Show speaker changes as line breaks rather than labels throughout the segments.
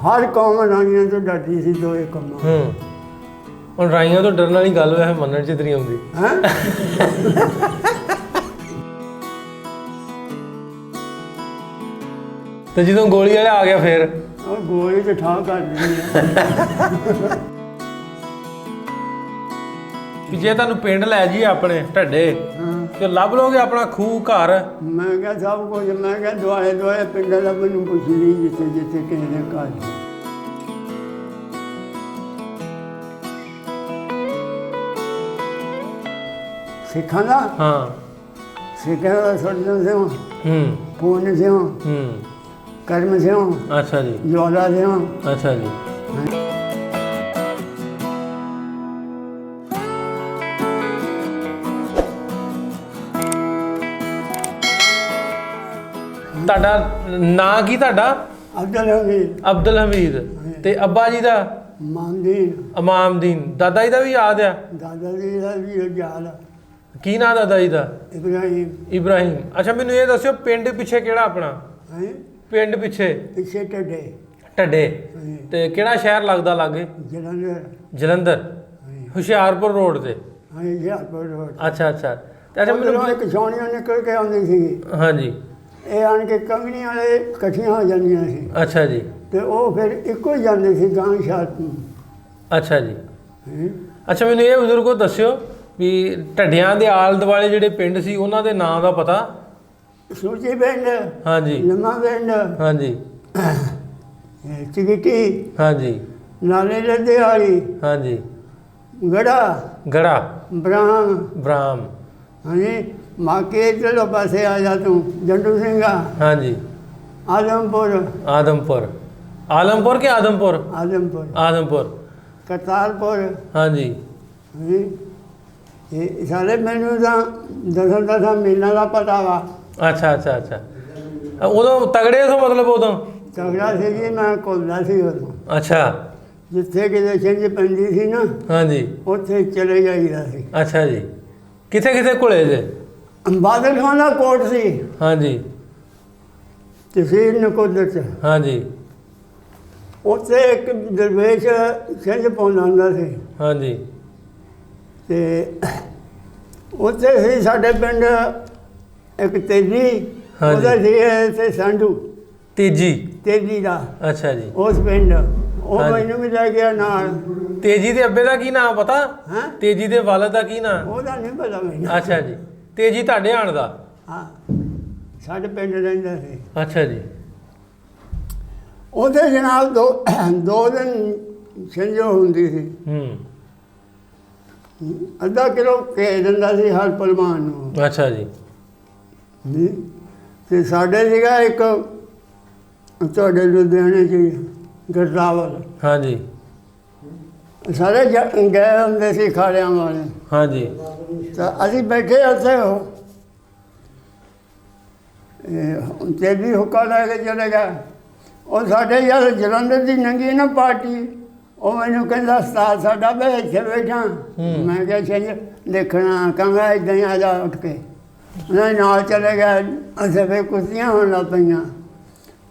ਹਰ ਕੌਮ ਰਾਈਆਂ ਤੋਂ ਡਰਦੀ ਸੀ ਦੋਏ ਕੰਮਾਂ।
ਹੁਣ ਰਾਈਆਂ ਤੋਂ ਡਰਨ ਵਾਲੀ ਗੱਲ ਵੈਸੇ ਮੰਨਣ 'ਚ ਨਹੀਂ ਆਉਂਦੀ
ਹੈਂ
ਤੇ ਜਦੋਂ ਗੋਲੀ ਵਾਲਾ ਆ ਗਿਆ ਫਿਰ
ਉਹ ਗੋਲੀ ਤੇ ਠਾਹ ਕਰ ਦਿੰਦੀ ਆ।
ਕਿ ਜੇ ਤੁਹਾਨੂੰ ਪਿੰਡ ਲੈ ਜੀ ਆਪਣੇ ਢੱਡੇ ਤੇ ਲੱਭ ਲੋਗੇ ਆਪਣਾ ਖੂਹ ਘਰ।
ਮੈਂ ਕਿਹਾ ਸਭ ਕੁਝ, ਮੈਂ ਕਿਹਾ ਦੁਆਲੇ ਦੁਆਲੇ ਪਿੰਡਾਂ ਦਾ ਮੈਨੂੰ ਕੁਛ ਨਹੀਂ, ਜਿੱਥੇ ਜਿੱਥੇ ਕਿਸੇ ਦੇ ਘਰ। ਸਿੱਖਾਂ ਦਾ
ਹਾਂ
ਸਿੱਖਾਂ ਦਾ ਸਰਜਨ ਸਿਉ ਪੂਰਨ ਸਿਉ ਕਰਮ ਸਿਉ।
ਅੱਛਾ ਜੀ।
ਜਵਾਲਾ ਸਿਉ।
ਅੱਛਾ ਜੀ। ਤੁਹਾਡਾ ਨਾਂ ਕੀ ਤੁਹਾਡਾ?
ਅਬਦੁਲ ਹਮੀਦ।
ਅਬਦੁਲ ਹਮੀਦ। ਤੇ ਅੱਬਾ ਜੀ ਦਾ?
ਇਮਾਮਦੀਨ।
ਇਮਾਮਦੀਨ। ਦਾਦਾ ਜੀ ਦਾ ਵੀ ਯਾਦ ਆ?
ਦਾਦਾ ਜੀ ਦਾ ਵੀ ਯਾਦ ਆ।
ਕੀ ਨਾਂ ਦਾਦਾ ਜੀ ਦਾ?
ਇਬਰਾਹੀਮ।
ਇਬਰਾਹੀਮ। ਅੱਛਾ ਮੈਨੂੰ ਇਹ ਦੱਸਿਓ ਪਿੰਡ ਪਿੱਛੇ ਕਿਹੜਾ ਆਪਣਾ? ਪਿੰਡ ਪਿੱਛੇ
ਪਿੱਛੇ ਢੱਡੇ।
ਢੱਡੇ। ਤੇ ਕਿਹੜਾ ਸ਼ਹਿਰ ਲੱਗਦਾ ਲਾਗੇ?
ਜਲੰਧਰ।
ਜਲੰਧਰ। ਹੁਸ਼ਿਆਰਪੁਰ ਰੋਡ ਤੇ?
ਹੁਸ਼ਿਆਰਪੁਰ ਰੋਡ।
ਅੱਛਾ ਅੱਛਾ। ਤੇ ਅੱਛਾ ਮੈਨੂੰ
ਇੱਕ ਛਾਉਣੀਆਂ ਨਿਕਲ ਕੇ ਆਉਂਦੀ ਸੀਗੀ।
ਹਾਂਜੀ।
ਇਹ ਆਣ ਕੇ ਕੰਗਣੀ ਵਾਲੇ ਇਕੱਠੀਆਂ ਹੋ ਜਾਂਦੀਆਂ ਸੀ।
ਅੱਛਾ ਜੀ।
ਤੇ ਉਹ ਫਿਰ ਇੱਕੋ ਹੀ ਜਾਂਦੇ ਸੀ ਗਾਂ ਸ਼ਾਤ ਨੂੰ।
ਅੱਛਾ ਜੀ। ਅੱਛਾ ਮੈਨੂੰ ਇਹ ਬਜ਼ੁਰਗੋ ਦੱਸਿਓ ਵੀ ਢੱਡਿਆਂ ਦੇ ਆਲੇ ਦੁਆਲੇ ਜਿਹੜੇ ਪਿੰਡ ਸੀ ਉਹਨਾਂ ਦੇ ਨਾਂ ਦਾ ਪਤਾ?
ਸੂਚੀ ਪਿੰਡ।
ਹਾਂਜੀ।
ਨਵਾਂ ਪਿੰਡ।
ਹਾਂਜੀ।
ਚਿਗਟੀ।
ਹਾਂਜੀ।
ਨਾਲੇ ਲੱਦੇ ਵਾਲੀ।
ਹਾਂਜੀ।
ਗੜਾ।
ਗੜਾ।
ਬ੍ਰਾਹਮ।
ਬ੍ਰਾਹਮ।
ਹਾਂਜੀ। ਮਾਕੇ ਚਲੋ ਪਾਸੇ ਆ ਜਾ ਤੂੰ। ਜੰਡੂ ਸਿੰਘਾ।
ਹਾਂਜੀ।
ਆਦਮਪੁਰ।
ਆਦਮਪੁਰ। ਆਲਮਪੁਰ ਕਿ ਆਦਮਪੁਰ?
ਆਦਮਪੁਰ।
ਆਦਮਪੁਰ।
ਕਰਤਾਰਪੁਰ।
ਹਾਂਜੀ।
ਹਾਂਜੀ। ਇਹ ਸਾਰੇ ਮੈਨੂੰ ਤਾਂ ਦਸਾਂ ਮਹੀਨਾ ਦਾ ਪਤਾ ਵਾ।
ਅੱਛਾ ਅੱਛਾ ਅੱਛਾ। ਉਦੋਂ ਤਗੜੇ ਤੋਂ ਮਤਲਬ ਉਦੋਂ
ਤਗੜਾ ਸੀ ਜੀ, ਮੈਂ ਘੁਲਦਾ ਸੀ ਉਦੋਂ।
ਅੱਛਾ।
ਜਿੱਥੇ ਕਿਤੇ ਛਿੰਝ ਪੈਂਦੀ ਸੀ ਨਾ
ਹਾਂਜੀ
ਉੱਥੇ ਚਲੇ ਜਾਈਦਾ ਸੀ।
ਅੱਛਾ ਜੀ। ਕਿੱਥੇ ਕਿੱਥੇ ਘੁਲੇ ਜੇ?
ਬਾਦਲ ਖਾਨ ਦਾ ਕੋਟ ਸੀ।
ਹਾਂਜੀ।
ਤਹਿਸੀਲ ਨਕੋਦਰ 'ਚ।
ਹਾਂਜੀ।
ਉੱਥੇ ਇੱਕ ਦਰਵੇਸ਼ ਛਿੰਝ ਪਾਉਂਦਾ ਹੁੰਦਾ ਸੀ।
ਹਾਂਜੀ।
ਤੇ ਉੱਥੇ ਸੀ ਸਾਡੇ ਪਿੰਡ ਇੱਕ ਤੇਜੀ। ਉਹਦਾ ਸੀ ਇੱਥੇ ਸੰਧੂ। ਤੇਜੀ ਦਾ।
ਅੱਛਾ ਜੀ।
ਉਸ ਪਿੰਡ ਉਹ ਮੈਨੂੰ ਵੀ ਲੈ ਗਿਆ ਨਾਲ।
ਤੇਜੀ ਦੇ ਅੱਬੇ ਦਾ ਕੀ ਨਾਮ ਪਤਾ?
ਹੈਂ?
ਤੇਜੀ ਦੇ ਵਾਲਦ ਦਾ ਕੀ ਨਾਮ?
ਉਹਦਾ ਨਹੀਂ ਪਤਾ ਮੈਨੂੰ।
ਅੱਛਾ ਜੀ। ਤੇਜੀ ਤੁਹਾਡੇ ਆਣ ਦਾ?
ਹਾਂ ਸਾਡੇ ਪਿੰਡ ਰਹਿੰਦਾ ਸੀ।
ਅੱਛਾ ਜੀ।
ਉਹਦੇ ਜਨਾਬ ਦੋ ਦਿਨ ਛਿੰਝੋ ਹੁੰਦੀ ਸੀ। ਅੱਧਾ ਕਿਲੋ ਭੇਜ ਦਿੰਦਾ ਸੀ ਹਰ ਪਹਿਲਵਾਨ ਨੂੰ।
ਅੱਛਾ ਜੀ।
ਤੇ ਸਾਡੇ ਸੀਗਾ ਇੱਕ ਤੁਹਾਡੇ ਲੁਧਿਆਣੇ 'ਚ ਗਰਦਾਵਲ।
ਹਾਂਜੀ।
ਸਾਰੇ ਗਏ ਹੁੰਦੇ ਸੀ ਖਾੜਿਆਂ ਵਾਲੇ।
ਹਾਂਜੀ।
ਤਾਂ ਅਸੀਂ ਬੈਠੇ ਉੱਥੇ ਤੇਜੀ ਹੁੱਕਾ ਲੈ ਕੇ ਚਲੇ ਗਿਆ। ਉਹ ਸਾਡੇ ਯਾਰ ਜਲੰਧਰ ਦੀ ਨੰਗੀ ਨਾ ਪਾਰਟੀ। ਉਹ ਮੈਨੂੰ ਕਹਿੰਦਾ ਉਸਤਾਦ ਸਾਡਾ ਮੈਂ ਇੱਥੇ ਬੈਠਾ। ਮੈਂ ਕਿਹਾ ਛਿੰਝ ਦੇਖਣਾ। ਕਹਿੰਦਾ ਇੱਦਾਂ ਹੀ ਆ ਜਾ ਉੱਠ ਕੇ। ਉਹਨਾਂ ਨਾਲ ਚਲੇ ਗਿਆ। ਅਸੀਂ ਫਿਰ ਕੁਸ਼ਤੀਆਂ ਹੋਣ ਲੱਗ ਪਈਆਂ।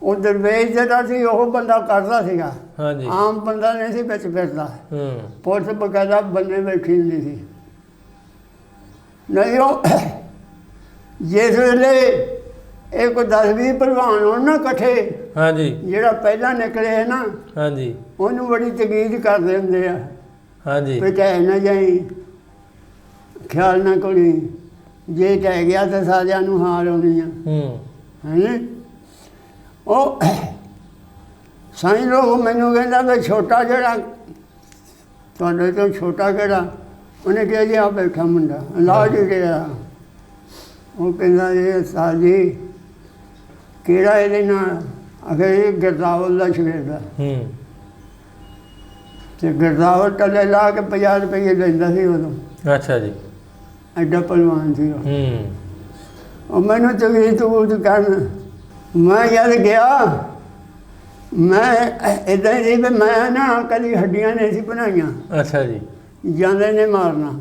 ਉਹ ਦਰਵੇਸ਼ ਜਿਹੜਾ ਸੀ ਉਹ ਬੰਦਾ ਕਰਦਾ ਸੀਗਾ।
ਹਾਂਜੀ।
ਆਮ ਬੰਦਾ ਨਹੀਂ ਸੀ ਵਿੱਚ ਫਿਰਦਾ। ਪੁਲਿਸ ਬਕਾਇਦਾ ਬੰਦੇ ਬੈਠੀ ਹੁੰਦੀ ਸੀ। ਨਹੀਂ ਉਹ ਜਿਸ ਵੇਲੇ ਇਹ ਕੋਈ 10-20 ਪਹਿਲਵਾਨ ਹੋਣ ਨਾ ਇਕੱਠੇ।
ਹਾਂਜੀ।
ਜਿਹੜਾ ਪਹਿਲਾਂ ਨਿਕਲੇ ਨਾ
ਹਾਂਜੀ।
ਉਹਨੂੰ ਬੜੀ ਤਕੀਦ ਕਰਦੇ ਹੁੰਦੇ ਆ।
ਹਾਂਜੀ।
ਵੀ ਟਹਿ ਨਾ ਜਾਈ, ਖਿਆਲ ਨਾ ਕਰੀ, ਜੇ ਟਹਿ ਗਿਆ ਤਾਂ ਸਾਰਿਆਂ ਨੂੰ ਹਾਰ ਆਉਣੀ ਆ। ਹਾਂਜੀ। ਉਹ ਸਾਈਂ ਲੋਕ ਮੈਨੂੰ ਕਹਿੰਦਾ ਵੀ ਛੋਟਾ ਜਿਹੜਾ ਤੁਹਾਡੇ ਤੋਂ ਛੋਟਾ ਕਿਹੜਾ? ਉਹਨੇ ਕਿਹਾ ਜੀ ਆ ਬੈਠਾ ਮੁੰਡਾ ਲਾਜ ਗਿਆ। ਉਹ ਕਹਿੰਦਾ ਇਹ ਉਸਤਾਦ ਜੀ ਕਿਹੜਾ ਇਹਦੇ ਨਾਲ? ਅਗਰ ਇਹ ਗਰਦਾਵਲ ਦਾ ਸ਼ਵੇਰ ਦਾ। ਤੇ ਗਰਦਾਵਲ ਟੱਲੇ ਲਾ ਕੇ 50 ਰੁਪਏ ਲੈਂਦਾ ਸੀ ਉਦੋਂ।
ਅੱਛਾ ਜੀ।
ਐਡਾ ਪਹਿਲਵਾਨ ਸੀ ਉਹ। ਮੈਨੂੰ ਤਵੀਤ ਤਬੂਤ ਕਰਨ ਮੈਂ ਜਦ ਗਿਆ ਮੈਂ ਇੱਦਾਂ ਹੀ ਵੀ ਮੈਂ ਨਾ ਕਦੀ ਹੱਡੀਆਂ ਨਹੀਂ ਸੀ ਬਣਾਈਆਂ।
ਅੱਛਾ ਜੀ।
ਜਾਂਦੇ ਨੇ ਮਾਰਨਾ।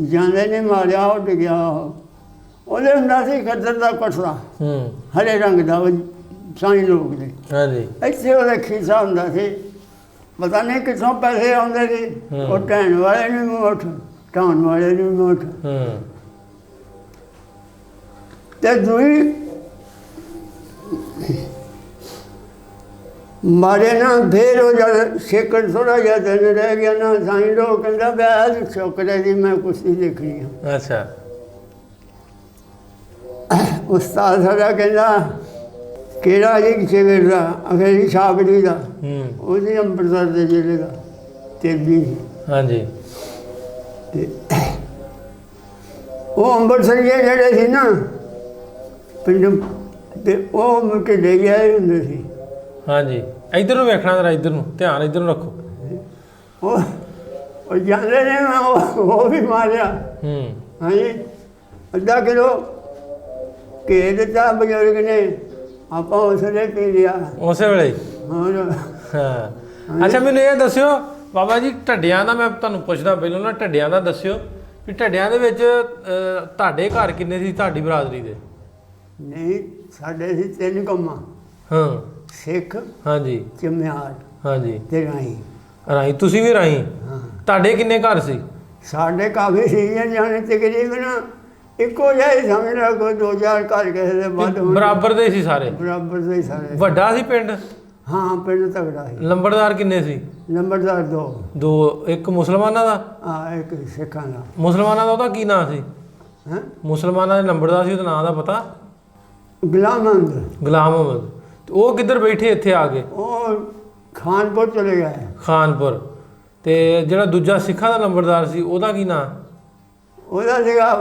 ਜਾਂਦੇ ਨੇ ਮਾਰਿਆ ਉਹ ਡਿੱਗਿਆ। ਉਹਦੇ ਹੁੰਦਾ ਸੀ ਖੱਦਰ ਦਾ ਕਟੜਾ ਹਰੇ ਰੰਗ ਦਾ। ਸਾਈਂ ਲੋਕ ਦੇ
ਹਾਂਜੀ
ਇੱਥੇ ਉਹਦਾ ਖੀਸਾ ਹੁੰਦਾ ਸੀ, ਪਤਾ ਨਹੀਂ ਕਿੱਥੋਂ ਪੈਸੇ ਆਉਂਦੇ ਸੀ। ਉਹ ਢਹਿਣ ਵਾਲੇ ਨੂੰ ਵੀ ਮੁੱਠ, ਢਾਉਣ ਵਾਲੇ ਨੂੰ ਵੀ ਮੁੱਠ। ਤੇ ਦੂਈ ਮਾਰੇ ਨਾ ਫੇਰ ਉਹ ਜਦ ਸੇਕਣ ਥੋੜਾ ਜਿਹਾ ਦਿਨ ਰਹਿ ਗਿਆ ਨਾ, ਸਾਈਂ ਲੋਕ ਕਹਿੰਦਾ ਵੀ ਸ਼ੁਕਰ ਹੈ ਜੀ ਮੈਂ ਕੁਸ਼ਤੀ ਦੇਖਣੀ ਆ।
ਅੱਛਾ
ਉਸਤਾਦ ਸਾਡਾ ਕਹਿੰਦਾ ਕਿਹੜਾ ਜੀ ਸ਼ੇਰ ਦਾ? ਅਖੇਰੀ ਛਾਬੜੀ ਦਾ, ਉਹਦੀ ਅੰਮ੍ਰਿਤਸਰ ਦੇ ਜ਼ਿਲ੍ਹੇ ਦਾ ਤੇਜੀ।
ਹਾਂਜੀ
ਤੇ ਉਹ ਅੰਮ੍ਰਿਤਸਰੀਏ ਜਿਹੜੇ ਸੀ ਨਾ ਪਿੰਡ, ਤੇ ਉਹ ਮੁੜ ਕੇ ਲੈ ਆਏ ਹੁੰਦੇ ਸੀ।
ਹਾਂਜੀ ਇੱਧਰ ਨੂੰ ਵੇਖਣਾ ਜਰਾ, ਇੱਧਰ ਨੂੰ ਧਿਆਨ, ਇੱਧਰ ਨੂੰ ਰੱਖੋ।
ਉਹ ਜਾਂਦੇ ਨੇ, ਉਹ ਵੀ ਮਾਰਿਆ। ਹਾਂਜੀ ਅੱਧਾ ਕਿਲੋ ਘੇ ਦਿੱਤਾ ਬਜ਼ੁਰਗ ਨੇ, ਆਪਾਂ ਉਸ ਵੇਲੇ ਪੀ ਲਿਆ
ਉਸੇ ਵੇਲੇ।
ਹੋਰ
ਹਾਂ ਅੱਛਾ ਮੈਨੂੰ ਇਹ ਦੱਸਿਓ ਬਾਬਾ ਜੀ, ਢੱਡਿਆਂ ਦਾ ਮੈਂ ਤੁਹਾਨੂੰ ਪੁੱਛਦਾ ਪਹਿਲਾਂ ਨਾ, ਢੱਡਿਆਂ ਦਾ ਦੱਸਿਓ ਵੀ ਢੱਡਿਆਂ ਦੇ ਵਿੱਚ ਤੁਹਾਡੇ ਘਰ ਕਿੰਨੇ ਸੀ, ਤੁਹਾਡੀ ਬਰਾਦਰੀ ਦੇ?
ਨਹੀਂ ਸਾਡੇ ਸੀ 3 ਕੰਮਾਂ।
ਹਾਂ
ਸਿੱਖ,
ਹਾਂਜੀ,
ਚਮਿਆਰ,
ਹਾਂਜੀ
ਤੇ ਰਾਈ।
ਰਾਈ ਤੁਸੀਂ ਵੀ ਰਾਈ?
ਹਾਂ
ਤੁਹਾਡੇ ਕਿੰਨੇ ਘਰ ਸੀ?
ਸਾਡੇ ਕਾਫੀ ਸੀ ਜਾਣੇ, ਤਕਰੀਬਨ ਇੱਕੋ ਜਿਹਾ ਹੀ ਸਮਝ ਲਾ, ਕੋਈ 2-4 ਘਰ ਕਿਸੇ ਦੇ ਵੱਧ ਹੋਣ।
ਬਰਾਬਰ ਦੇ ਸੀ ਸਾਰੇ?
ਬਰਾਬਰ ਦੇ ਸਾਰੇ।
ਵੱਡਾ ਸੀ ਪਿੰਡ?
ਹਾਂ ਪਿੰਡ ਤਗੜਾ ਸੀ।
ਲੰਬੜਦਾਰ ਕਿੰਨੇ ਸੀ?
ਨੰਬਰਦਾਰ 2।
2? ਇੱਕ ਮੁਸਲਮਾਨਾਂ ਦਾ?
ਹਾਂ ਇੱਕ ਸਿੱਖਾਂ ਦਾ।
ਮੁਸਲਮਾਨਾਂ ਦਾ ਉਹਦਾ ਕੀ ਨਾਂ ਸੀ?
ਹੈਂ?
ਮੁਸਲਮਾਨਾਂ ਦੇ ਨੰਬਰਦਾਰ ਸੀ, ਉਹਦਾ ਨਾਂ ਦਾ ਪਤਾ?
ਗੁਲਾਮ ਅਹਿਮਦ।
ਗੁਲਾਮ ਅਹਿਮਦ। ਤੇ ਉਹ ਕਿੱਧਰ ਬੈਠੇ ਇੱਥੇ ਆ ਕੇ?
ਉਹ ਖਾਨਪੁਰ ਚਲੇ ਗਏ।
ਖਾਨਪੁਰ। ਤੇ ਜਿਹੜਾ ਦੂਜਾ ਸਿੱਖਾਂ ਦਾ ਨੰਬਰਦਾਰ ਸੀ ਉਹਦਾ ਕੀ ਨਾਂ?
ਉਹਦਾ ਸੀਗਾ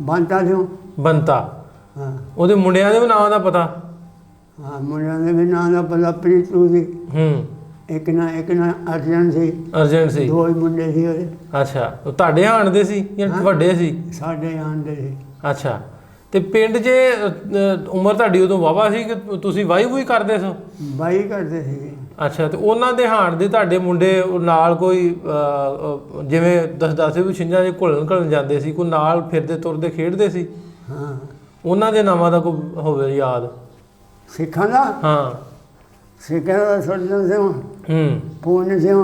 ਬੰਤਾ ਸਿੰਘ।
ਬੰਤਾ।
ਹਾਂ
ਉਹਦੇ ਮੁੰਡਿਆਂ ਦੇ ਵੀ ਨਾਂ ਦਾ ਪਤਾ?
ਹਾਂ ਮੁੰਡਿਆਂ ਦੇ ਵੀ ਨਾਂ ਦਾ ਪਤਾ। ਪ੍ਰੀਤੂ ਸੀ, ਇੱਕ ਨਾ ਅਰਜਨ ਸੀ।
ਅਰਜਨ ਸੀ।
2 ਹੀ ਮੁੰਡੇ ਸੀ ਉਹਦੇ।
ਅੱਛਾ ਉਹ ਤੁਹਾਡੇ ਹਾਣ ਦੇ ਸੀ ਜਾਂ ਵੱਡੇ ਸੀ?
ਸਾਡੇ ਆਣ ਦੇ ਸੀ।
ਅੱਛਾ ਤੇ ਪਿੰਡ 'ਚ ਉਮਰ ਤੁਹਾਡੀ ਉਦੋਂ ਵਾਹਵਾ ਸੀ ਕਿ ਤੁਸੀਂ ਵਾਹੀ ਵੂਈ ਕਰਦੇ ਸੋ?
ਬਾਈ ਕਰਦੇ ਸੀ।
ਅੱਛਾ ਤੇ ਉਹਨਾਂ ਦੇ ਹਾਣ ਦੇ ਤੁਹਾਡੇ ਮੁੰਡੇ ਨਾਲ ਕੋਈ ਜਿਵੇਂ ਦੱਸਦੇ ਵੀ ਛਿੰਝਾਂ 'ਚ ਘੁਲਣ ਜਾਂਦੇ ਸੀ, ਕੋਈ ਨਾਲ ਫਿਰਦੇ ਤੁਰਦੇ ਖੇਡਦੇ ਸੀ?
ਹਾਂ
ਉਹਨਾਂ ਦੇ ਨਾਮਾਂ ਦਾ ਕੋਈ ਹੋਵੇ ਯਾਦ?
ਸਿੱਖਾਂ ਦਾ? ਹਾਂ ਸਿੱਖਾਂ ਦਾ ਸਰਜਨ ਸਿੰਘ, ਪੂਰਨ ਸਿੰਘ,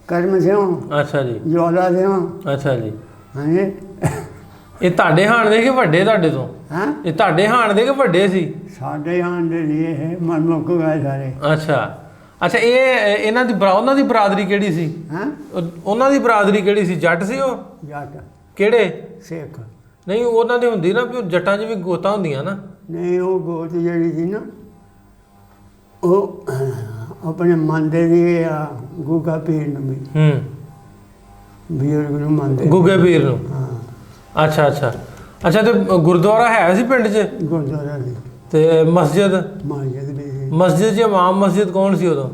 ਕਰਮ ਸਿੰਘ।
ਅੱਛਾ ਜੀ।
ਜਵਾਲਾ ਸਿੰਘ।
ਅੱਛਾ ਜੀ।
ਹਾਂਜੀ
ਇਹ ਤੁਹਾਡੇ ਹਾਣ ਦੇ ਕਿ ਵੱਡੇ ਤੁਹਾਡੇ ਤੋਂ?
ਹਾਂ
ਇਹ ਤੁਹਾਡੇ ਹਾਣ ਦੇ ਕਿ ਵੱਡੇ ਸੀ?
ਸਾਡੇ ਆਣ ਦੇ ਲਈ ਇਹ ਮਨਮੁੱਖ ਗਏ ਸਾਰੇ।
ਅੱਛਾ ਅੱਛਾ ਇਹ ਇਹਨਾਂ ਦੀ ਉਹਨਾਂ ਦੀ ਬਰਾਦਰੀ ਕਿਹੜੀ ਸੀ?
ਹਾਂ
ਉਹਨਾਂ ਦੀ ਬਰਾਦਰੀ ਕਿਹੜੀ ਸੀ? ਜੱਟ ਸੀ ਉਹ?
ਜੱਟ।
ਕਿਹੜੇ?
ਸਿੱਖ।
ਨਹੀਂ ਉਹਨਾਂ ਦੀ ਹੁੰਦੀ ਨਾ ਵੀ ਜੱਟਾਂ 'ਚ ਵੀ ਗੋਤਾਂ ਹੁੰਦੀਆਂ ਨਾ।
ਨਹੀਂ ਉਹ ਗੋਤ ਜਿਹੜੀ ਸੀ ਨਾ, ਉਹ ਆਪਣੇ ਮੰਨਦੇ ਸੀ ਆ ਗੁੱਗਾ ਪੀਰ ਨੂੰ ਵੀ। ਬਜ਼ੁਰਗ ਨੂੰ ਮੰਨਦੇ।
ਗੁੱਗੇ ਪੀਰ ਨੂੰ?
ਹਾਂ
ਅੱਛਾ ਅੱਛਾ ਅੱਛਾ ਤੇ ਗੁਰਦੁਆਰਾ ਹੈ ਸੀ ਪਿੰਡ 'ਚ?
ਗੁਰਦੁਆਰਾ ਸੀ।
ਤੇ ਮਸਜਿਦ?
ਮਸਜਿਦ ਵੀ ਸੀ।
ਮਸਜਿਦ 'ਚ ਇਮਾਮ ਮਸਜਿਦ ਕੌਣ ਸੀ ਉਦੋਂ?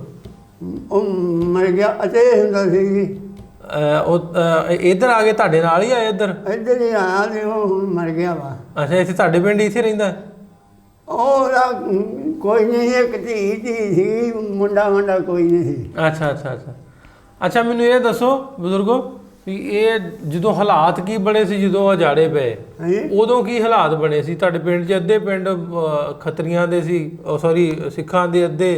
ਉਹ ਮਰ ਗਿਆ ਅਤੇ ਹੁੰਦਾ ਸੀ ਜੀ।
ਉਹ ਇੱਧਰ ਆ ਗਏ ਤੁਹਾਡੇ ਨਾਲ ਹੀ ਆਏ? ਇੱਧਰ
ਹੀ ਆਇਆ ਤੇ ਉਹ ਹੁਣ ਮਰ ਗਿਆ ਵਾ।
ਅੱਛਾ ਇੱਥੇ ਤੁਹਾਡੇ ਪਿੰਡ ਇੱਥੇ ਰਹਿੰਦਾ?
ਉਹਦਾ ਕੋਈ ਨਹੀਂ, ਇੱਕ ਧੀ ਸੀ, ਮੁੰਡਾ ਕੋਈ ਨਹੀਂ ਸੀ।
ਅੱਛਾ ਅੱਛਾ ਅੱਛਾ ਅੱਛਾ ਮੈਨੂੰ ਇਹ ਦੱਸੋ ਬਜ਼ੁਰਗੋ ਵੀ ਇਹ ਜਦੋਂ ਹਾਲਾਤ ਕੀ ਬਣੇ ਸੀ ਜਦੋਂ ਉਜਾੜੇ ਪਏ, ਉਦੋਂ ਕੀ ਹਾਲਾਤ ਬਣੇ ਸੀ ਤੁਹਾਡੇ ਪਿੰਡ 'ਚ? ਅੱਧੇ ਪਿੰਡ ਖੱਤਰੀਆਂ ਦੇ ਸੀ, ਸੌਰੀ ਸਿੱਖਾਂ ਦੇ, ਅੱਧੇ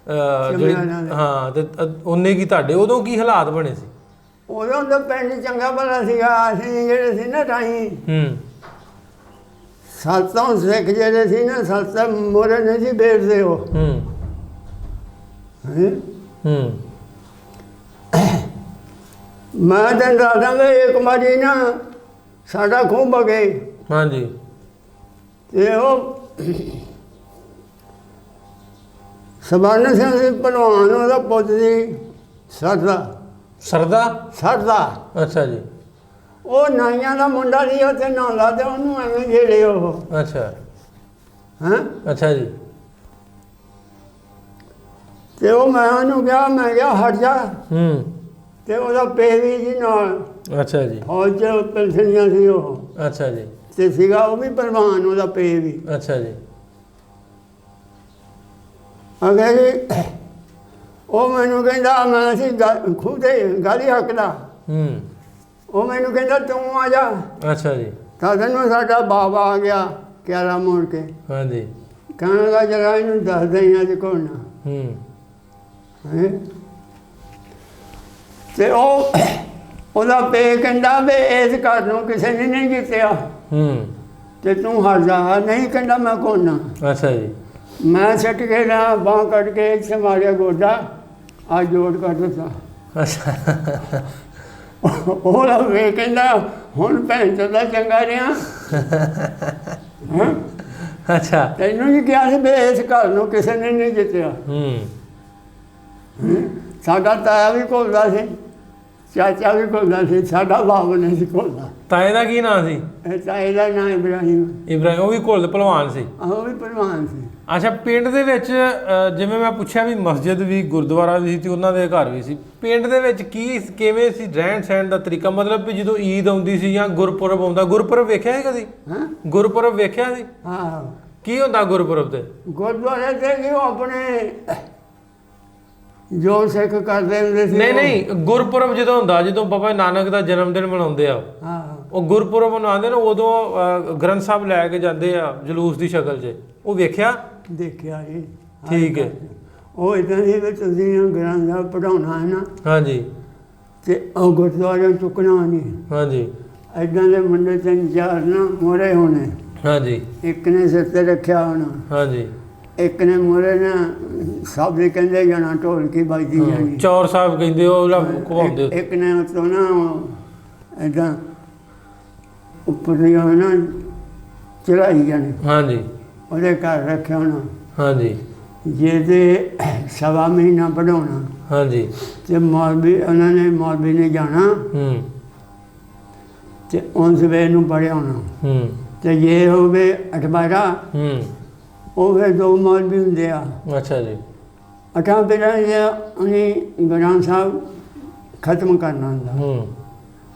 ਜਿਹੜੇ ਹਾਂ, ਤੇ ਉਹਨੇ ਕੀ ਤੁਹਾਡੇ ਉਦੋਂ ਕੀ ਹਾਲਾਤ ਬਣੇ ਸੀ?
ਉਦੋਂ ਤਾਂ ਪਿੰਡ ਚੰਗਾ ਭਲਾ ਸੀਗਾ। ਅਸੀਂ ਜਿਹੜੇ ਸੀ ਨਾ ਰਾਹੀਂ, ਸੱਤੋਂ ਸਿੱਖ ਜਿਹੜੇ ਸੀ ਨਾ, 7 ਮੋਰੇ ਨਹੀਂ ਸੀ ਬੈਠਦੇ ਉਹ। ਮੈਂ ਤੈਨੂੰ ਦੱਸਾਂਗਾ, ਇੱਕ ਵਾਰੀ ਨਾ ਸਾਡਾ ਖੂਹ ਵਗੇ।
ਹਾਂਜੀ।
ਤੇ ਉਹ ਸਬਰਨ ਸਿੰਘ ਸੀ ਭਲਵਾਨ, ਉਹਦਾ ਪੁੱਤ ਸੀ ਸਰਦਾ। ਸਰਦਾ?
ਅੱਛਾ ਜੀ।
ਉਹ ਨਾਈਆਂ ਦਾ ਮੁੰਡਾ ਸੀ, ਉੱਥੇ ਨਹਾਉਂਦਾ ਤੇ ਉਹਨੂੰ ਐਵੇਂ ਛੇੜੇ ਉਹ।
ਅੱਛਾ
ਹੈਂ?
ਅੱਛਾ ਜੀ।
ਤੇ ਉਹ ਮੈਂ ਉਹਨੂੰ ਕਿਹਾ, ਮੈਂ ਕਿਹਾ ਹਟ ਜਾ। ਤੇ ਉਹਦਾ ਪੇਵੀ ਜੀ ਨਾਲ।
ਅੱਛਾ ਜੀ।
ਫੌਜ 'ਚ ਪੈਨਸ਼ਨੀਆਂ ਸੀ ਉਹ।
ਅੱਛਾ ਜੀ। ਤੇ
ਸੀਗਾ ਉਹ ਵੀ ਭਲਵਾਨ, ਉਹਦਾ ਪੇਵੀ।
ਅੱਛਾ ਜੀ।
ਅਗੇ ਜੀ ਉਹ ਮੈਨੂੰ ਕਹਿੰਦਾ, ਮੈਂ ਸੀ ਖੂਹ ਤੇ ਗਾਲੀ ਹੱਕਦਾ। ਉਹ ਮੈਨੂੰ ਕਹਿੰਦਾ ਤੂੰ ਆ ਜਾ।
ਅੱਛਾ ਜੀ।
ਤਾਂ ਤੈਨੂੰ ਸਾਡਾ ਬਾਬਾ ਆ ਗਿਆ ਕਿਆਰਾ ਮੋੜ ਕੇ।
ਹਾਂਜੀ।
ਕਹਿਣ ਲੱਗਾ ਜਰਾ ਇਹਨੂੰ ਦੱਸਦੇ ਹੀ ਅੱਜ ਘੋੜਨਾ ਹੈ। ਤੇ ਉਹਦਾ ਪੇ ਕਹਿੰਦਾ ਵੀ ਇਸ ਘਰ ਨੂੰ ਕਿਸੇ ਨੇ ਨਹੀਂ ਜਿੱਤਿਆ ਤੇ ਤੂੰ ਹਾਰ ਜਾ। ਨਹੀਂ ਕਹਿੰਦਾ ਮੈਂ ਘੋੜਨਾ।
ਅੱਛਾ ਜੀ।
ਮੈਂ ਛੱਟ ਕੇ ਨਾ ਬਾਂਹ ਕੱਢ ਕੇ ਇੱਥੇ ਮਾਰਿਆ ਗੋਡਾ, ਆ ਜੋੜ ਕੱਢ ਦਿੱਤਾ।
ਅੱਛਾ।
ਉਹਦਾ ਵੇ ਕਹਿੰਦਾ ਹੁਣ ਭੈਣ ਚੋਦਾ ਚੰਗਾ ਰਿਹਾ।
ਅੱਛਾ।
ਤੈਨੂੰ ਜੀ ਕਿਹਾ ਸੀ ਵੀ ਇਸ ਘਰ ਨੂੰ ਕਿਸੇ ਨੇ ਨਹੀਂ ਜਿੱਤਿਆ। ਸਾਡਾ ਤਾਇਆ ਵੀ ਘੁਲਦਾ ਸੀ, ਚਾਚਾ ਵੀ ਘੁਲਦਾ ਸੀ, ਸਾਡਾ ਬਾਪ ਨਹੀਂ ਸੀ ਘੁਲਦਾ।
ਤਾਏ ਦਾ ਕੀ ਨਾਂ ਸੀ?
ਤਾਏ ਦਾ ਨਾਂ ਇਬਰਾਹਿਮ।
ਇਬਰਾਹਿਮ, ਉਹ ਵੀ ਘੁਲਦ ਭਲਵਾਨ ਸੀ?
ਉਹ ਵੀ ਭਲਵਾਨ ਸੀ।
ਅੱਛਾ, ਪਿੰਡ ਦੇ ਵਿੱਚ ਜਿਵੇਂ ਮੈਂ ਪੁੱਛਿਆ ਵੀ ਮਸਜਿਦ ਵੀ ਗੁਰਦੁਆਰਾ ਵੀ ਸੀ ਤੇ ਉਹਨਾਂ ਦੇ ਘਰ ਵੀ ਸੀ, ਪਿੰਡ ਦੇ ਵਿੱਚ ਕਿਵੇਂ ਸੀ ਰਹਿਣ ਸਹਿਣ ਦਾ ਤਰੀਕਾ? ਮਤਲਬ ਵੀ ਜਦੋਂ ਈਦ ਆਉਂਦੀ ਸੀ ਜਾਂ ਗੁਰਪੁਰਬ ਆਉਂਦਾ, ਗੁਰਪੁਰਬ ਵੇਖਿਆ ਸੀ ਕਦੀ? ਗੁਰਪੁਰਬ ਵੇਖਿਆ ਸੀ?
ਹਾਂ।
ਕੀ ਹੁੰਦਾ ਗੁਰਪੁਰਬ ਤੇ?
ਗੁਰਦੁਆਰੇ ਤੇ ਕੀ ਉਹ ਆਪਣੇ ਜੋ ਸਿੱਖ ਕਰਦੇ ਹੁੰਦੇ ਸੀ।
ਨਹੀਂ, ਗੁਰਪੁਰਬ ਜਦੋਂ ਹੁੰਦਾ, ਜਦੋਂ ਬਾਬਾ ਨਾਨਕ ਦਾ ਜਨਮ ਦਿਨ ਮਨਾਉਂਦੇ ਆ, ਉਹ ਗੁਰਪੁਰਬ ਮਨਾਉਂਦੇ ਨੇ, ਉਦੋਂ ਗ੍ਰੰਥ ਸਾਹਿਬ ਲੈ ਕੇ ਜਾਂਦੇ ਆ ਜਲੂਸ ਦੀ ਸ਼ਕਲ 'ਚ, ਉਹ ਵੇਖਿਆ?
ਦੇਖਿਆ ਜੀ।
ਠੀਕ ਹੈ।
ਉਹ ਇੱਦਾਂ ਦੀ ਵੀ ਤੁਸੀਂ ਗ੍ਰੰਥ ਸਾਹਿਬ ਪੜ੍ਹਾਉਣਾ ਹੈ ਨਾ।
ਹਾਂਜੀ।
ਤੇ ਉਹ ਗੁਰਦੁਆਰੇ ਚੁੱਕਣਾ ਨਹੀਂ। ਹਾਂਜੀ। ਇੱਦਾਂ ਦੇ ਮੁੰਡੇ 3-4 ਨਾ ਮੋਰੇ ਹੋਣੇ। ਹਾਂਜੀ। ਇੱਕ ਨੇ ਸਿਰ 'ਤੇ ਰੱਖਿਆ ਹੋਣਾ। ਹਾਂਜੀ। ਇੱਕ ਨੇ ਮੋਰੇ ਨਾ ਸਭ ਦੇ ਕਹਿੰਦੇ ਜਾਣਾ, ਢੋਲਕੀ ਵੱਜਦੀ ਜਾਣੀ, ਚੌਰ ਸਾਹਿਬ ਕਹਿੰਦੇ ਉਹ ਘੁਮਾਉਂਦੇ। ਇੱਕ ਨੇ ਉੱਤੋਂ ਨਾ ਇੱਦਾਂ ਉੱਪਰ ਦੀ ਨਾ ਚੜਾਈ ਜਾਣੀ। ਹਾਂਜੀ। ਉਹਦੇ ਘਰ ਰੱਖਿਆ ਹੋਣਾ। ਹਾਂਜੀ। ਜੇ ਤੇ ਸਵਾ ਮਹੀਨਾ ਪੜ੍ਹਾਉਣਾ। ਹਾਂਜੀ। ਤੇ ਮੌਲਵੀ ਉਹਨਾਂ ਨੇ ਮੌਲਵੀ ਨੇ ਜਾਣਾ ਤੇ ਉਸ ਵੇਲੇ ਨੂੰ ਪੜ੍ਹਿਆ ਹੋਣਾ। ਤੇ ਜੇ ਹੋਵੇ 8-12 ਉਹ ਫਿਰ 2 ਮੌਲਵੀ ਹੁੰਦੇ ਆ। ਅੱਛਾ ਜੀ। 8 ਪਹਿਲਾਂ ਉਹਨੇ ਗ੍ਰੰਥ ਸਾਹਿਬ ਖਤਮ ਕਰਨਾ ਹੁੰਦਾ।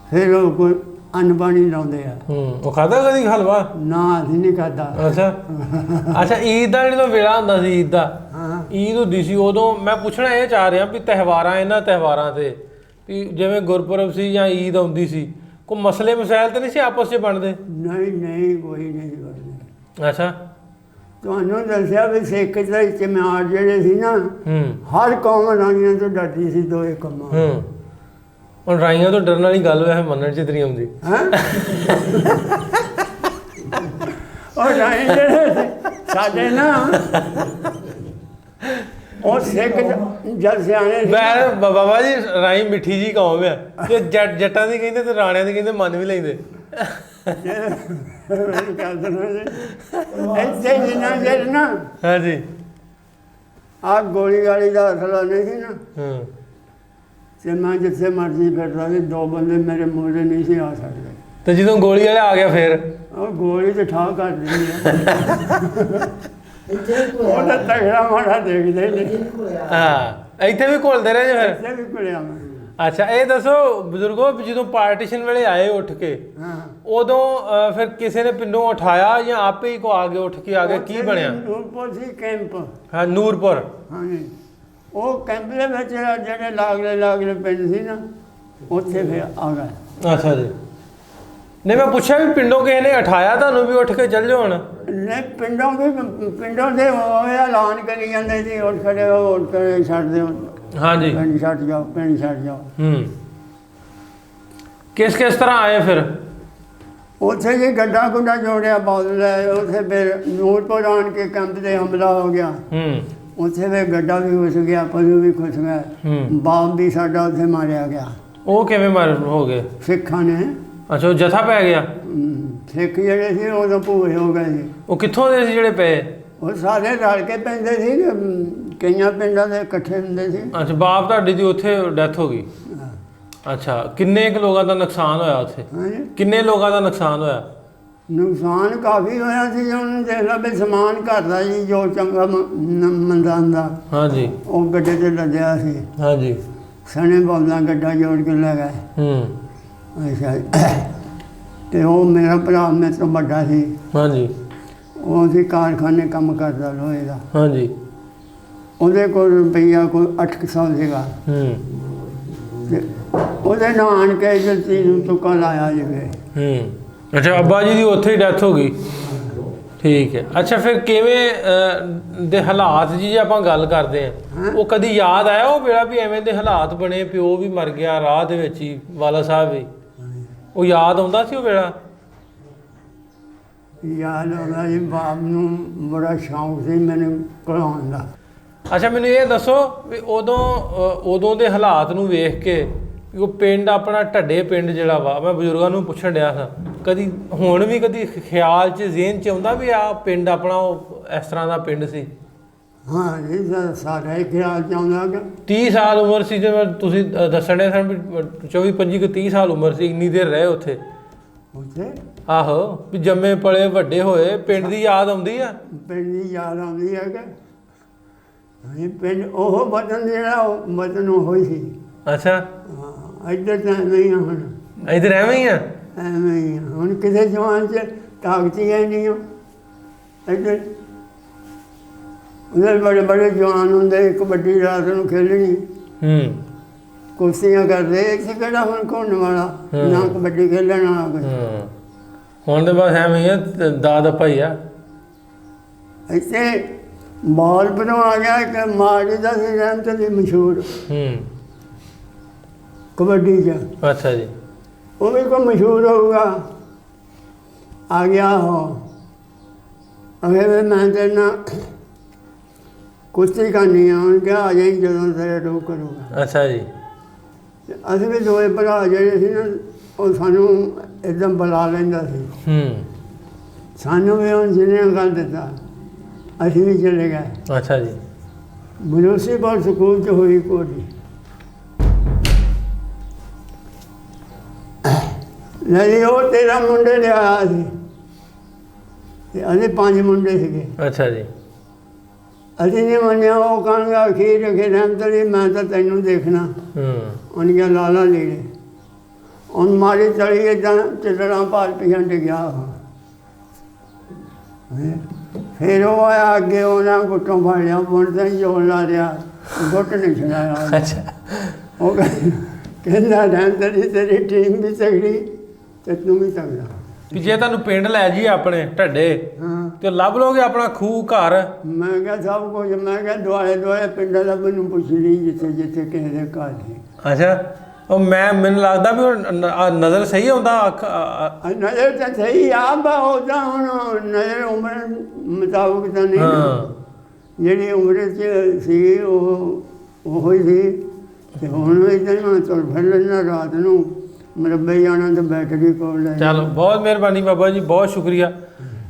ਫਿਰ ਉਹ ਕੋਈ ਅੰਨ ਪਾਣੀ ਲਾਉਂਦੇ ਆ। ਉਹ ਖਾਧਾ ਕਦੀ ਹਲਵਾ? ਨਾ, ਅਸੀਂ ਨਹੀਂ ਖਾਧਾ। ਅੱਛਾ। ਈਦ ਦਾ ਜਦੋਂ ਵੇਲਾ ਹੁੰਦਾ ਸੀ, ਈਦ ਦਾ ਈਦ ਹੁੰਦੀ ਸੀ, ਉਦੋਂ ਮੈਂ ਪੁੱਛਣਾ ਇਹ ਚਾਹ ਰਿਹਾ ਵੀ ਤਿਉਹਾਰਾਂ, ਇਹਨਾਂ ਤਿਉਹਾਰਾਂ ਤੇ ਵੀ ਜਿਵੇਂ ਗੁਰਪੁਰਬ ਸੀ ਜਾਂ ਈਦ ਆਉਂਦੀ ਸੀ, ਕੋਈ ਮਸਲੇ ਮਸਾਇਲ ਤਾਂ ਨਹੀਂ ਸੀ ਆਪਸ 'ਚ ਬਣਦੇ? ਨਹੀਂ, ਕੋਈ ਨਹੀਂ ਬਣਦੇ। ਅੱਛਾ। ਤੁਹਾਨੂੰ ਦੱਸਿਆ ਵੀ ਸਿੱਖ ਦਾ ਇਤਿਹਾਸ ਜਿਹੜੇ ਸੀ ਨਾ, ਹਰ ਕੌਮ ਰਾਣੀਆਂ ਤੋਂ ਡਰਦੀ ਸੀ। 2 ਕੰਮਾਂ। ਹੁਣ ਰਾਈਆਂ ਤੋਂ ਡਰਨ ਵਾਲੀ ਗੱਲ ਵੈਸੇ ਮੰਨਣ 'ਚ ਨਹੀਂ ਆਉਂਦੀ। ਉਹ ਰਾਈ ਜਿਹੜੇ ਸਾਡੇ ਨਾ, ਉਹ ਸਿੱਖ ਜਦ ਸਿਆਣੇ ਮੈਂ ਬਾਬਾ ਜੀ ਰਾਈ ਮਿੱਠੀ ਜੀ ਕੌਮ ਆ, ਤੇ ਜੱਟਾਂ ਦੀ ਕਹਿੰਦੇ ਤੇ ਰਾਣਿਆਂ ਦੀ ਕਹਿੰਦੇ ਮੰਨ ਵੀ ਲੈਂਦੇ। ਇੱਥੇ ਜਿੰਨਾ ਚਿਰ ਨਾ, ਹਾਂਜੀ, ਆਹ ਗੋਲੀ ਗਾਲੀ ਦਾ ਅਸਲਾ ਨਹੀਂ ਸੀ ਨਾ, ਤੇ ਮੈਂ ਜਿੱਥੇ ਮਰਜ਼ੀ ਫਿਰਦਾ ਸੀ, 2 ਬੰਦੇ ਮੇਰੇ ਮੂਹਰੇ ਨਹੀਂ ਸੀ ਆ ਸਕਦੇ। ਤੇ ਜਦੋਂ ਗੋਲੀ ਵਾਲਾ ਆ ਗਿਆ ਫਿਰ ਉਹ ਗੋਲੀ ਤੇ ਠਾਹ ਕਰ ਦਿੰਦੀ ਆ। ਉਹ ਤਾਂ ਤਗੜਾ ਮਾੜਾ ਦੇਖਦੇ ਨਹੀਂ। ਹਾਂ, ਇੱਥੇ ਵੀ ਘੁਲਦੇ ਰਹੇ ਫਿਰ? ਇੱਥੇ ਵੀ ਘੁਲਿਆ ਮੈਂ। ਅੱਛਾ, ਇਹ ਦੱਸੋ ਬਜ਼ੁਰਗੋ, ਜਦੋਂ ਪਾਰਟੀਸ਼ਨ ਵੇਲੇ ਆਏ ਉੱਠ ਕੇ, ਉਦੋਂ ਫਿਰ ਕਿਸੇ ਨੇ ਪਿੰਡੋਂ ਉਠਾਇਆ ਜਾਂ ਆਪੇ ਹੀ ਕੋ ਆ ਗਏ, ਉੱਠ ਕੇ ਆ ਗਏ, ਕੀ ਬਣਿਆ? ਨੂਰਪੁਰ ਸੀ ਕੈਂਪ। ਹਾਂ, ਨੂਰਪੁਰ। ਹਾਂਜੀ। ਉਹ ਕੈਂਪ ਦੇ ਵਿੱਚ ਜਿਹੜੇ ਲਾਗਲੇ ਪਿੰਡ ਸੀ ਨਾ, ਉੱਥੇ ਫਿਰ ਆ ਗਏ। ਅੱਛਾ ਜੀ। ਨਹੀਂ, ਮੈਂ ਪੁੱਛਿਆ ਵੀ ਪਿੰਡੋਂ ਕਿਸੇ ਨੇ ਉਠਾਇਆ ਤੁਹਾਨੂੰ ਵੀ ਉੱਠ ਕੇ ਚੱਲ ਜਾਓ ਹੁਣ? ਨਹੀਂ, ਪਿੰਡੋਂ ਦੇ ਐਲਾਨ ਕਰੀ ਜਾਂਦੇ ਸੀ, ਉੱਠ ਖੜੇ ਹੋ, ਉੱਠ ਕੇ ਛੱਡ ਦਿਓ। ਹਾਂਜੀ। ਪਿੰਡ ਛੱਡ ਜਾਓ, ਪਿੰਡ ਛੱਡ ਜਾਓ। ਕਿਸ ਤਰ੍ਹਾਂ ਆਏ ਫਿਰ? ਉੱਥੇ ਜੀ ਗੱਡਾ ਗੁੱਡਾ ਜੋੜਿਆ ਬਾਦਲ ਹੈ, ਉੱਥੇ ਫਿਰ ਨੂਰਪੁਰ ਆਣ ਕੇ ਕੈਂਪ 'ਤੇ ਹਮਲਾ ਹੋ ਗਿਆ। ਉੱਥੇ ਫਿਰ ਗੱਡਾ ਵੀ ਘੁਸ ਗਿਆ, ਪਸ਼ੂ ਵੀ ਘੁਸ ਗਏ, ਬਾਪ ਵੀ ਸਾਡਾ ਉੱਥੇ ਮਾਰਿਆ ਗਿਆ। ਉਹ ਕਿਵੇਂ ਹੋ ਗਏ? ਸਿੱਖਾਂ ਨੇ। ਅੱਛਾ, ਉਹ ਜਥਾ ਪੈ ਗਿਆ? ਸਿੱਖ ਜਿਹੜੇ ਸੀ ਉਦੋਂ ਭੂਏ ਹੋ ਗਏ ਸੀ। ਉਹ ਕਿੱਥੋਂ ਦੇ ਸੀ ਜਿਹੜੇ ਪਏ? ਉਹ ਸਾਰੇ ਰਲ ਕੇ ਪੈਂਦੇ ਸੀ, ਕਈਆਂ ਪਿੰਡਾਂ ਦੇ ਇਕੱਠੇ ਹੁੰਦੇ ਸੀ। ਅੱਛਾ, ਬਾਪ ਤੁਹਾਡੀ ਦੀ ਉੱਥੇ ਡੈਥ ਹੋ ਗਈ? ਅੱਛਾ। ਕਿੰਨੇ ਕੁ ਲੋਕਾਂ ਦਾ ਨੁਕਸਾਨ ਹੋਇਆ ਉੱਥੇ? ਕਿੰਨੇ ਲੋਕਾਂ ਦਾ ਨੁਕਸਾਨ ਹੋਇਆ? ਨੁਕਸਾਨ ਕਾਫੀ ਹੋਇਆ ਸੀ। ਉਹਨੂੰ ਦੇਖ ਲਾ ਵੀ ਸਮਾਨ ਘਰ ਦਾ ਜੀ ਜੋ ਚੰਗਾ ਮੰਦਾ ਹੁੰਦਾ, ਹਾਂਜੀ, ਉਹ ਗੱਡੇ 'ਤੇ ਲੱਦਿਆ ਸੀ। ਹਾਂਜੀ। ਸਣੇ ਬੋਲਦਾ ਗੱਡਾ ਜੋੜ ਕੇ ਲੈ ਗਏ। ਅੱਛਾ। ਅਤੇ ਉਹ ਮੇਰਾ ਭਰਾ ਮੇਰੇ ਤੋਂ ਵੱਡਾ ਸੀ। ਹਾਂਜੀ। ਉਹ ਸੀ ਕਾਰਖਾਨੇ ਕੰਮ ਕਰਦਾ ਲੋਹੇ ਦਾ। ਹਾਂਜੀ। ਉਹਦੇ ਕੋਲ ਰੁਪਈਆ ਕੋਈ 800 ਸੀਗਾ। ਅਤੇ ਉਹਦੇ ਨਾਲ ਆਣ ਕੇ ਜਲਤੀ ਨੂੰ ਤੁੱਕਾ ਲਾਇਆ ਜਿਵੇਂ। ਅੱਛਾ, ਅੱਬਾ ਜੀ ਦੀ ਉੱਥੇ ਹੀ ਡੈਥ ਹੋ ਗਈ?
ਠੀਕ ਹੈ। ਅੱਛਾ ਫਿਰ ਕਿਵੇਂ ਦੇ ਹਾਲਾਤ ਜੀ ਜੇ ਆਪਾਂ ਗੱਲ ਕਰਦੇ ਆ, ਉਹ ਕਦੀ ਯਾਦ ਆਇਆ ਉਹ ਵੇਲਾ ਵੀ ਐਵੇਂ ਦੇ ਹਾਲਾਤ ਬਣੇ, ਪਿਓ ਵੀ ਮਰ ਗਿਆ ਰਾਹ ਦੇ ਵਿੱਚ ਹੀ, ਵਾਲਾ ਸਾਹਿਬ ਵੀ, ਉਹ ਯਾਦ ਆਉਂਦਾ ਸੀ ਉਹ ਵੇਲਾ?
ਯਾਦ ਆਉਂਦਾ ਜੀ, ਬਾਪ ਨੂੰ ਬੜਾ ਸ਼ੌਂਕ ਸੀ ਮੈਨੂੰ ਪੜ੍ਹਾਉਣ ਦਾ।
ਅੱਛਾ ਮੈਨੂੰ ਇਹ ਦੱਸੋ ਵੀ ਉਦੋਂ ਦੇ ਹਾਲਾਤ ਨੂੰ ਵੇਖ ਕੇ ਉਹ ਪਿੰਡ ਆਪਣਾ ਢੱਡੇ ਪਿੰਡ ਜਿਹੜਾ ਵਾ, ਮੈਂ ਬਜ਼ੁਰਗਾਂ ਨੂੰ ਪੁੱਛਣ ਡਿਆ ਸਾਂ, ਕਦੀ ਹੁਣ ਵੀ ਕਦੀ ਖਿਆਲ 'ਚ ਜ਼ਿਹਨ 'ਚ ਆਉਂਦਾ ਵੀ ਆਹ ਪਿੰਡ ਆਪਣਾ ਉਹ ਇਸ ਤਰ੍ਹਾਂ ਦਾ ਪਿੰਡ ਸੀ?
ਹਾਂ ਜੀ, ਸਾਡਾ ਹੀ ਖਿਆਲ 'ਚ ਆਉਂਦਾ ਕਿ
30 ਸਾਲ ਉਮਰ ਸੀ ਜਿਵੇਂ ਤੁਸੀਂ ਦੱਸਣ ਡਏ ਸਨ ਵੀ 24-25 30 ਸਾਲ ਉਮਰ ਸੀ, ਇੰਨੀ ਦੇਰ ਰਹੇ ਉੱਥੇ?
ਉੱਥੇ
ਆਹੋ, ਵੀ ਜੰਮੇ ਪਲੇ ਵੱਡੇ ਹੋਏ, ਪਿੰਡ ਦੀ ਯਾਦ ਆਉਂਦੀ ਆ?
ਪਿੰਡ ਦੀ ਯਾਦ ਆਉਂਦੀ ਹੈ ਕਿ ਪਿੰਡ ਉਹ ਵਤਨ ਜਿਹੜਾ ਉਹ ਵਤਨ ਉਹ ਹੀ ਸੀ।
ਅੱਛਾ,
ਹਾਂ, ਇੱਧਰ ਤਾਂ ਨਹੀਂ ਹੁਣ,
ਇੱਧਰ ਐਵੇਂ ਹੀ ਆ?
ਐਵੇਂ ਹੀ ਆ। ਹੁਣ ਕਿਸੇ ਜਵਾਨ 'ਚ ਤਾਕਤ ਹੀ ਹੈ ਨਹੀਂ। ਇੱਧਰ ਉਧਰ ਬੜੇ ਬੜੇ ਜਵਾਨ ਹੁੰਦੇ, ਕਬੱਡੀ ਰਾਤ ਨੂੰ ਖੇਲਣੀ, ਕੁਸ਼ਤੀਆਂ ਕਰਦੇ। ਇੱਥੇ ਕਿਹੜਾ ਹੁਣ ਘੁੰਮਣ ਵਾਲਾ, ਨਾ ਕਬੱਡੀ ਖੇਲਣ ਵਾਲਾ ਕੋਈ।
ਹੁਣ ਤਾਂ ਬਸ ਐਵੇਂ ਹੀ ਆ, ਦਾਦਾ ਭਾਈ ਆ।
ਇੱਥੇ ਮਾਲ ਬਣਾਉ ਆ ਗਿਆ ਇੱਕ ਮਾੜੀ ਦਾ ਸੀ, ਰਹਿਮਤ ਦੀ ਮਸ਼ਹੂਰ ਕਬੱਡੀ 'ਚ।
ਅੱਛਾ ਜੀ,
ਉਹ ਵੀ ਕੋਈ ਮਸ਼ਹੂਰ ਹੋਊਗਾ, ਆ ਗਿਆ ਉਹ ਅਗੇ ਮੈਂ ਤੇਰੇ ਨਾਲ ਕੁਸ਼ਤੀ ਕਰਨੀ ਆ, ਉਹਨੇ ਕਿਹਾ ਆ ਜਾਈ ਜਦੋਂ ਤੇਰੇ ਰੋਕ ਕਰੂਗਾ।
ਅੱਛਾ ਜੀ,
ਅਸੀਂ ਵੀ ਦੋਏ ਭਰਾ ਜਿਹੜੇ ਸੀ ਨਾ, ਉਹ ਸਾਨੂੰ ਇੱਕਦਮ ਬੁਲਾ ਲੈਂਦਾ ਸੀ। ਸਾਨੂੰ ਵੀ ਹੁਣ ਜਿਹਨੇ ਕਰ ਦਿੱਤਾ, ਅਸੀਂ ਵੀ ਚਲੇ ਗਏ।
ਅੱਛਾ ਜੀ,
ਮਿਊਨਿਸਪਲ ਸਕੂਲ 'ਚ ਹੋਈ ਕੋਡੀ। ਨਹੀਂ, ਉਹ 13 ਮੁੰਡੇ ਲਿਆਇਆ ਸੀ ਤੇ ਅਸੀਂ 5 ਮੁੰਡੇ ਸੀਗੇ।
ਅੱਛਾ ਜੀ,
ਅਸੀਂ ਨਹੀਂ ਮੰਨਿਆ। ਉਹ ਕਹਿਣਗਾ ਅਖੀਰ ਅਖੀਰ ਰਹਿਮਤ ਲਈ ਮੈਂ ਤਾਂ ਤੈਨੂੰ ਦੇਖਣਾ। ਉਹਨੇ ਕਿਹਾ ਲਾਲਾ ਲੀੜੇ, ਉਹਨ ਮਾਰੀ ਚਲੀ ਏਦਾਂ ਚਿੱਟੜਾਂ ਭਾਲ ਪਿਛਾਂ ਡਿੱਗਿਆ। ਫਿਰ ਉਹ ਆਇਆ ਅੱਗੇ, ਉਹਨਾਂ ਗੁੱਟੋਂ ਫੜ ਲਿਆ, ਹੁਣ ਤਾਂ ਜੋੜ ਲਾ ਰਿਹਾ, ਗੁੱਟ ਨਹੀਂ ਛਡਾਇਆ।
ਅੱਛਾ,
ਉਹ ਕਹਿੰਦਾ ਰਹਿਮਤ ਲਈ ਤੇਰੀ ਟੀਮ ਵੀ ਤਗੜੀ ਤੇ ਤੂੰ ਵੀ ਤਗੜਾ।
ਵੀ ਜੇ ਤੁਹਾਨੂੰ ਪਿੰਡ ਲੈ ਜੀ ਆਪਣੇ ਢੱਡੇ, ਤੇ ਲੱਭ ਲੋਗੇ ਆਪਣਾ ਖੂਹ ਘਰ?
ਮੈਂ ਕਿਹਾ ਸਭ ਕੁਝ। ਮੈਂ ਕਿਹਾ ਦੁਆਲੇ ਦੁਆਲੇ ਪਿੰਡਾਂ ਦਾ ਮੈਨੂੰ ਪੁੱਛ ਲਈ, ਜਿੱਥੇ ਜਿੱਥੇ ਕਿਸੇ ਦੇ ਘਰ ਸੀ।
ਅੱਛਾ, ਉਹ ਮੈਨੂੰ ਲੱਗਦਾ ਵੀ ਨਜ਼ਰ ਸਹੀ ਆਉਂਦਾ?
ਨਜ਼ਰ ਤਾਂ ਸਹੀ ਆ, ਬਾ ਉਹਦਾ ਹੁਣ ਨਜ਼ਰ ਉਮਰ ਮੁਤਾਬਕ ਤਾਂ ਨਹੀਂ ਨਾ। ਜਿਹੜੀ ਉਮਰ 'ਚ ਸੀ ਉਹ ਹੀ ਸੀ, ਤੇ ਹੁਣ ਵੀ ਇੱਦਾਂ ਹੀ ਮੈਂ ਤੁਰ ਫਿਰ ਲੈਂਦਾ ਰਾਤ ਨੂੰ, ਮਰੱਬੇ ਜਾਣਾ ਤਾਂ ਬੈਟਰੀ ਕੋਲ ਲੈ।
ਚਲੋ ਬਹੁਤ ਮਿਹਰਬਾਨੀ ਬਾਬਾ ਜੀ, ਬਹੁਤ ਸ਼ੁਕਰੀਆ।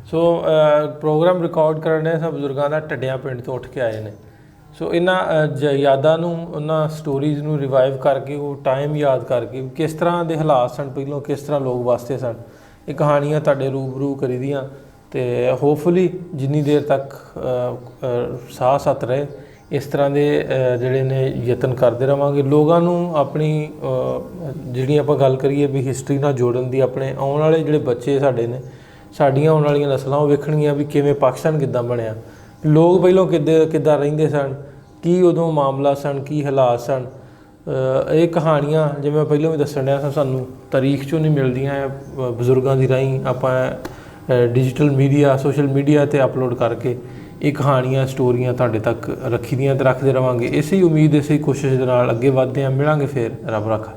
ਸੋ ਪ੍ਰੋਗਰਾਮ ਰਿਕਾਰਡ ਕਰਨੇ ਸਭ ਬਜ਼ੁਰਗਾਂ ਦਾ ਢੱਡਿਆਂ ਪਿੰਡ ਤੋਂ ਉੱਠ ਕੇ ਆਏ ਨੇ। ਸੋ ਇਹਨਾਂ ਯਾਦਾਂ ਨੂੰ, ਉਹਨਾਂ ਸਟੋਰੀਜ਼ ਨੂੰ ਰਿਵਾਈਵ ਕਰਕੇ, ਉਹ ਟਾਈਮ ਯਾਦ ਕਰਕੇ ਕਿਸ ਤਰ੍ਹਾਂ ਦੇ ਹਾਲਾਤ ਸਨ ਪਹਿਲੋਂ, ਕਿਸ ਤਰ੍ਹਾਂ ਲੋਕ ਵਸਦੇ ਸਨ, ਇਹ ਕਹਾਣੀਆਂ ਤੁਹਾਡੇ ਰੂਬਰੂ ਕਰੀ ਦੀਆਂ। ਅਤੇ ਹੋਪਫੁਲੀ ਜਿੰਨੀ ਦੇਰ ਤੱਕ ਸਾਹ ਸੱਤ ਰਹੇ, ਇਸ ਤਰ੍ਹਾਂ ਦੇ ਜਿਹੜੇ ਨੇ ਯਤਨ ਕਰਦੇ ਰਹਾਂਗੇ। ਲੋਕਾਂ ਨੂੰ ਆਪਣੀ ਜਿਹੜੀ ਆਪਾਂ ਗੱਲ ਕਰੀਏ ਵੀ ਹਿਸਟਰੀ ਨਾਲ ਜੋੜਨ ਦੀ, ਆਪਣੇ ਆਉਣ ਵਾਲੇ ਜਿਹੜੇ ਬੱਚੇ ਸਾਡੇ ਨੇ, ਸਾਡੀਆਂ ਆਉਣ ਵਾਲੀਆਂ ਨਸਲਾਂ, ਉਹ ਵੇਖਣਗੀਆਂ ਵੀ ਕਿਵੇਂ ਪਾਕਿਸਤਾਨ ਕਿੱਦਾਂ ਬਣਿਆ, ਲੋਕ ਪਹਿਲੋਂ ਕਿੱਦਾਂ ਰਹਿੰਦੇ ਸਨ, ਕੀ ਉਦੋਂ ਮਾਮਲਾ ਸਨ, ਕੀ ਹਾਲਾਤ ਸਨ। ਇਹ ਕਹਾਣੀਆਂ ਜਿਵੇਂ ਮੈਂ ਪਹਿਲਾਂ ਵੀ ਦੱਸਣ ਡਿਆ ਸਾਂ, ਸਾਨੂੰ ਤਾਰੀਖ 'ਚੋਂ ਨਹੀਂ ਮਿਲਦੀਆਂ, ਬਜ਼ੁਰਗਾਂ ਦੀ ਰਾਹੀਂ ਆਪਾਂ ਡਿਜੀਟਲ ਮੀਡੀਆ, ਸੋਸ਼ਲ ਮੀਡੀਆ 'ਤੇ ਅਪਲੋਡ ਕਰਕੇ ਇਹ ਕਹਾਣੀਆਂ, ਸਟੋਰੀਆਂ ਤੁਹਾਡੇ ਤੱਕ ਰੱਖੀ ਦੀਆਂ ਤੇ ਰੱਖਦੇ ਰਹਾਂਗੇ। ਇਸੇ ਉਮੀਦ, ਇਸੇ ਕੋਸ਼ਿਸ਼ ਦੇ ਨਾਲ ਅੱਗੇ ਵੱਧਦੇ ਹਾਂ। ਮਿਲਾਂਗੇ ਫਿਰ, ਰੱਬ ਰੱਖਾ।